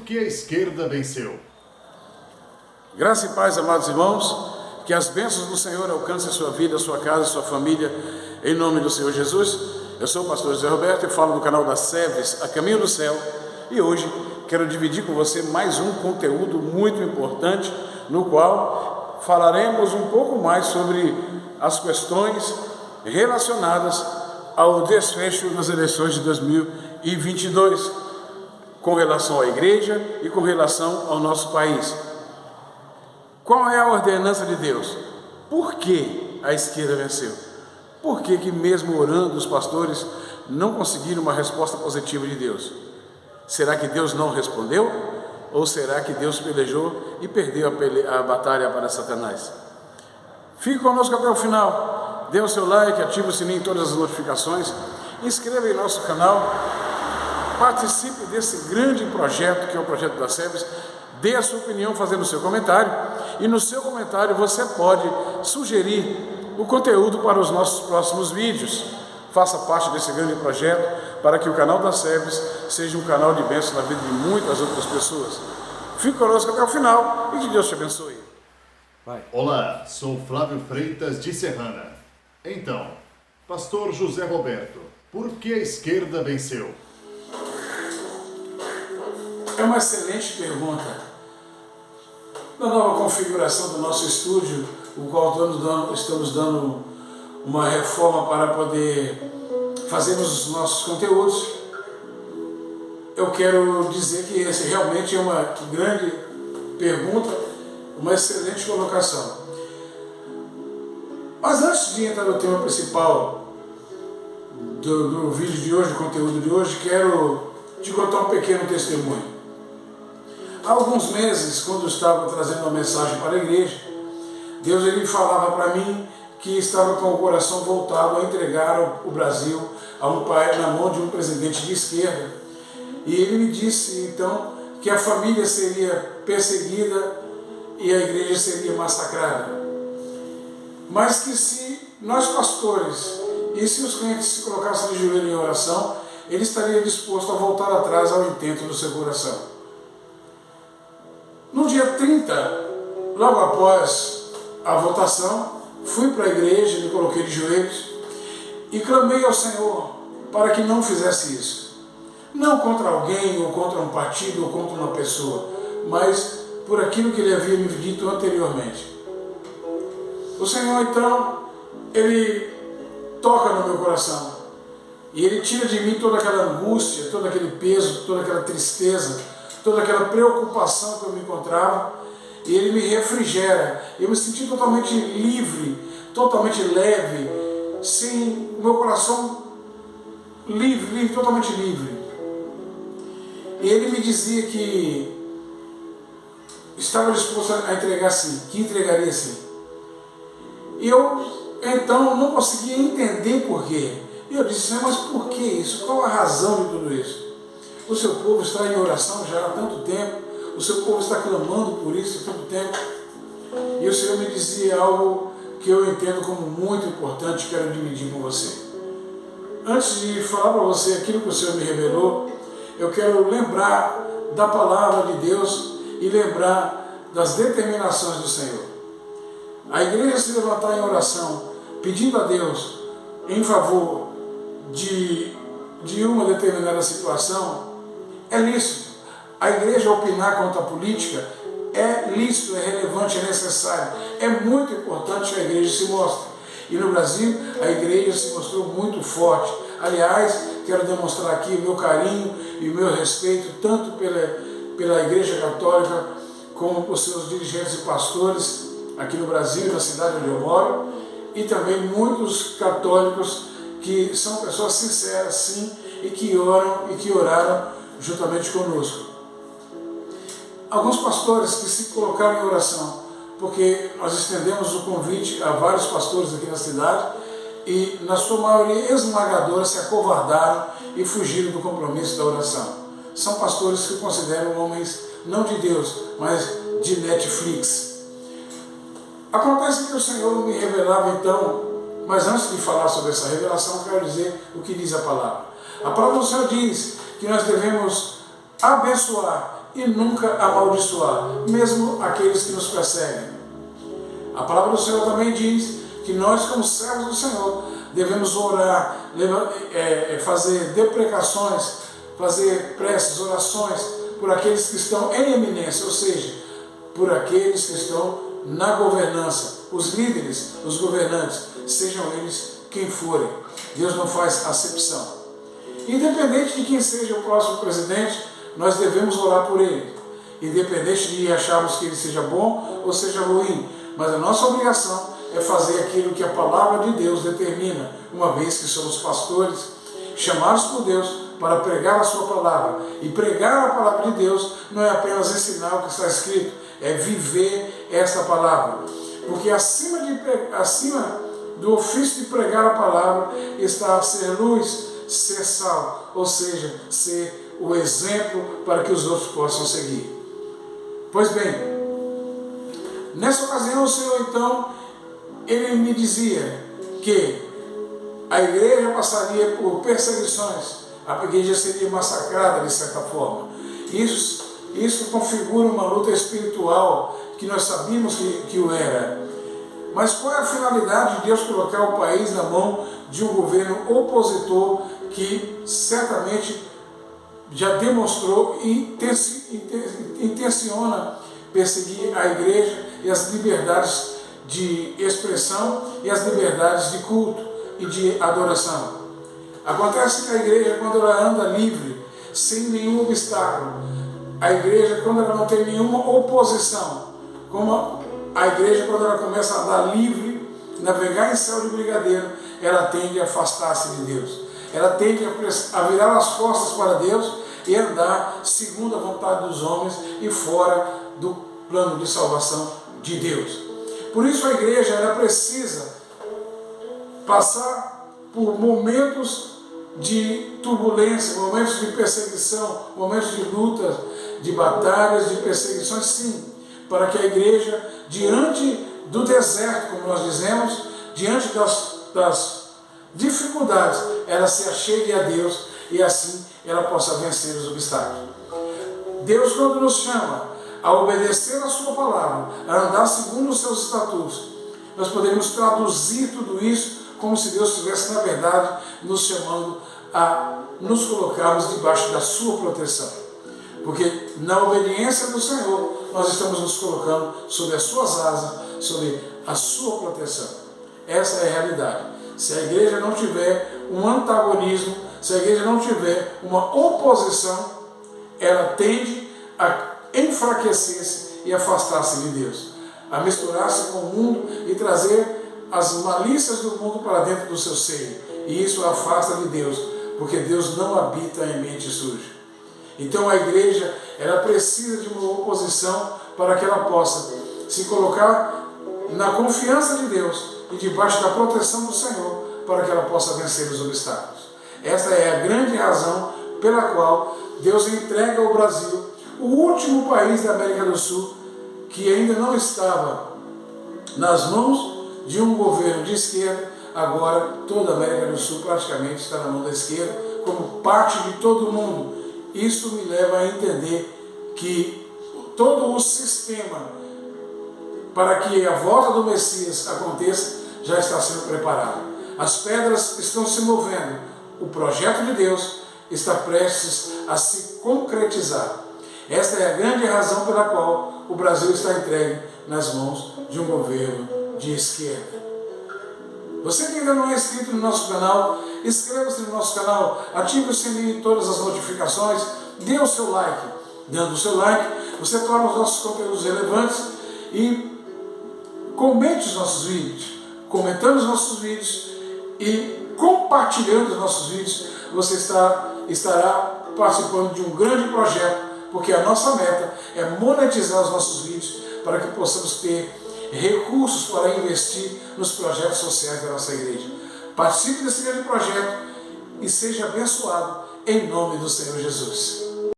que a esquerda venceu. Graça e paz, amados irmãos, que as bênçãos do Senhor alcancem a sua vida, a sua casa, a sua família, em nome do Senhor Jesus. Eu sou o pastor José Roberto e falo do canal da SEVES, A Caminho do Céu, e hoje quero dividir com você mais um conteúdo muito importante, no qual falaremos um pouco mais sobre as questões relacionadas ao desfecho das eleições de 2022, com relação à igreja e com relação ao nosso país. Qual é a ordenança de Deus? Por que a esquerda venceu? Por que mesmo orando os pastores não conseguiram uma resposta positiva de Deus? Será que Deus não respondeu? Ou será que Deus pelejou e perdeu a batalha para Satanás? Fique conosco até o final. Dê o seu like, ative o sininho em todas as notificações, inscreva em nosso canal, participe desse grande projeto que é o projeto da SEVES. Dê a sua opinião fazendo o seu comentário, e no seu comentário você pode sugerir o conteúdo para os nossos próximos vídeos. Faça parte desse grande projeto para que o canal da SEVES seja um canal de bênção na vida de muitas outras pessoas. Fique conosco até o final e que Deus te abençoe. Vai. Olá, sou Flávio Freitas de Serrana. Então, pastor José Roberto, por que a esquerda venceu? É uma excelente pergunta. Na nova configuração do nosso estúdio, o qual estamos dando uma reforma para poder fazermos os nossos conteúdos, eu quero dizer que essa realmente é uma grande pergunta, uma excelente colocação. Mas antes de entrar no tema principal do vídeo de hoje, do conteúdo de hoje, quero te contar um pequeno testemunho. Há alguns meses, quando eu estava trazendo uma mensagem para a igreja, Deus ele falava para mim que estava com o coração voltado a entregar o Brasil na mão de um presidente de esquerda. E ele me disse então que a família seria perseguida e a igreja seria massacrada. Mas que se nós pastores e se os crentes se colocassem de joelho em oração, ele estaria disposto a voltar atrás ao intento do seu coração. No dia 30, logo após a votação, fui para a igreja, me coloquei de joelhos e clamei ao Senhor para que não fizesse isso. Não contra alguém, ou contra um partido, ou contra uma pessoa, mas por aquilo que Ele havia me dito anteriormente. O Senhor, então, Ele toca no meu coração e Ele tira de mim toda aquela angústia, todo aquele peso, toda aquela tristeza, toda aquela preocupação que eu me encontrava, e Ele me refrigera. Eu me senti totalmente livre, totalmente leve, sem o meu coração livre, totalmente livre. E Ele me dizia que estava disposto a entregar sim, que entregaria sim. E eu então não conseguia entender por quê. E eu disse, mas por que isso? Qual a razão de tudo isso? O seu povo está em oração já há tanto tempo, o seu povo está clamando por isso há tanto tempo. E o Senhor me dizia algo que eu entendo como muito importante e quero dividir com você. Antes de falar para você aquilo que o Senhor me revelou, eu quero lembrar da palavra de Deus e lembrar das determinações do Senhor. A igreja se levantar em oração, pedindo a Deus em favor de uma determinada situação, é lícito. A igreja opinar contra a política é lícito, é relevante, é necessário. É muito importante que a igreja se mostre. E no Brasil, a igreja se mostrou muito forte. Aliás, quero demonstrar aqui o meu carinho e o meu respeito, tanto pela igreja católica, como por seus dirigentes e pastores aqui no Brasil, na cidade onde eu moro, e também muitos católicos que são pessoas sinceras, sim, e que oram e que oraram juntamente conosco. Alguns pastores que se colocaram em oração, porque nós estendemos o convite a vários pastores aqui na cidade e, na sua maioria esmagadora, se acovardaram e fugiram do compromisso da oração. São pastores que consideram homens não de Deus, mas de Netflix. Acontece que o Senhor me revelava então, mas antes de falar sobre essa revelação, quero dizer o que diz a palavra. A palavra do Senhor diz que nós devemos abençoar e nunca amaldiçoar, mesmo aqueles que nos perseguem. A palavra do Senhor também diz que nós, como servos do Senhor, devemos orar, fazer deprecações, fazer preces, orações por aqueles que estão em eminência, ou seja, por aqueles que estão na governança, os líderes, os governantes, sejam eles quem forem. Deus não faz acepção. Independente de quem seja o próximo presidente, nós devemos orar por ele. Independente de acharmos que ele seja bom ou seja ruim. Mas a nossa obrigação é fazer aquilo que a palavra de Deus determina, uma vez que somos pastores, chamados por Deus para pregar a sua palavra. E pregar a palavra de Deus não é apenas ensinar o que está escrito, é viver esta palavra. Porque acima do ofício de pregar a palavra está ser luz, ser sal, ou seja, ser o exemplo para que os outros possam seguir. Pois bem, nessa ocasião o Senhor então, ele me dizia que a igreja passaria por perseguições, a igreja seria massacrada de certa forma. Isso configura uma luta espiritual que nós sabíamos que o era. Mas qual é a finalidade de Deus colocar o país na mão de um governo opositor que certamente já demonstrou e intenciona perseguir a igreja e as liberdades de expressão e as liberdades de culto e de adoração? Acontece que a igreja, quando ela anda livre, sem nenhum obstáculo, a igreja, quando ela não tem nenhuma oposição, como a igreja, quando ela começa a andar livre, navegar em céu de brigadeiro, ela tende a afastar-se de Deus. Ela tende a virar as costas para Deus e andar segundo a vontade dos homens e fora do plano de salvação de Deus. Por isso a igreja, ela precisa passar por momentos de turbulência, momentos de perseguição, momentos de lutas, de batalhas, de perseguições, sim, para que a igreja, diante do deserto, como nós dizemos, diante das dificuldades, ela se achegue a Deus e assim ela possa vencer os obstáculos. Deus, quando nos chama a obedecer a sua palavra, a andar segundo os seus estatutos, nós poderíamos traduzir tudo isso como se Deus estivesse, na verdade, nos chamando a nos colocarmos debaixo da sua proteção. Porque na obediência do Senhor, nós estamos nos colocando sob as suas asas, sob a sua proteção. Essa é a realidade. Se a igreja não tiver um antagonismo, se a igreja não tiver uma oposição, ela tende a enfraquecer-se e afastar-se de Deus, a misturar-se com o mundo e trazer as malícias do mundo para dentro do seu seio. E isso a afasta de Deus, porque Deus não habita em mente suja. Então a igreja, ela precisa de uma oposição para que ela possa se colocar na confiança de Deus e debaixo da proteção do Senhor, para que ela possa vencer os obstáculos. Esta é a grande razão pela qual Deus entrega ao Brasil, o último país da América do Sul que ainda não estava nas mãos de um governo de esquerda. Agora toda a América do Sul praticamente está na mão da esquerda, como parte de todo o mundo. Isso me leva a entender que todo o sistema para que a volta do Messias aconteça já está sendo preparado. As pedras estão se movendo. O projeto de Deus está prestes a se concretizar. Esta é a grande razão pela qual o Brasil está entregue nas mãos de um governo de esquerda. Você que ainda não é inscrito no nosso canal, inscreva-se no nosso canal, ative o sininho de todas as notificações, dê o seu like. Dando o seu like, você torna os nossos conteúdos relevantes e comente os nossos vídeos. Comentando os nossos vídeos e compartilhando os nossos vídeos, você estará participando de um grande projeto, porque a nossa meta é monetizar os nossos vídeos para que possamos ter recursos para investir nos projetos sociais da nossa igreja. Participe desse grande projeto e seja abençoado em nome do Senhor Jesus.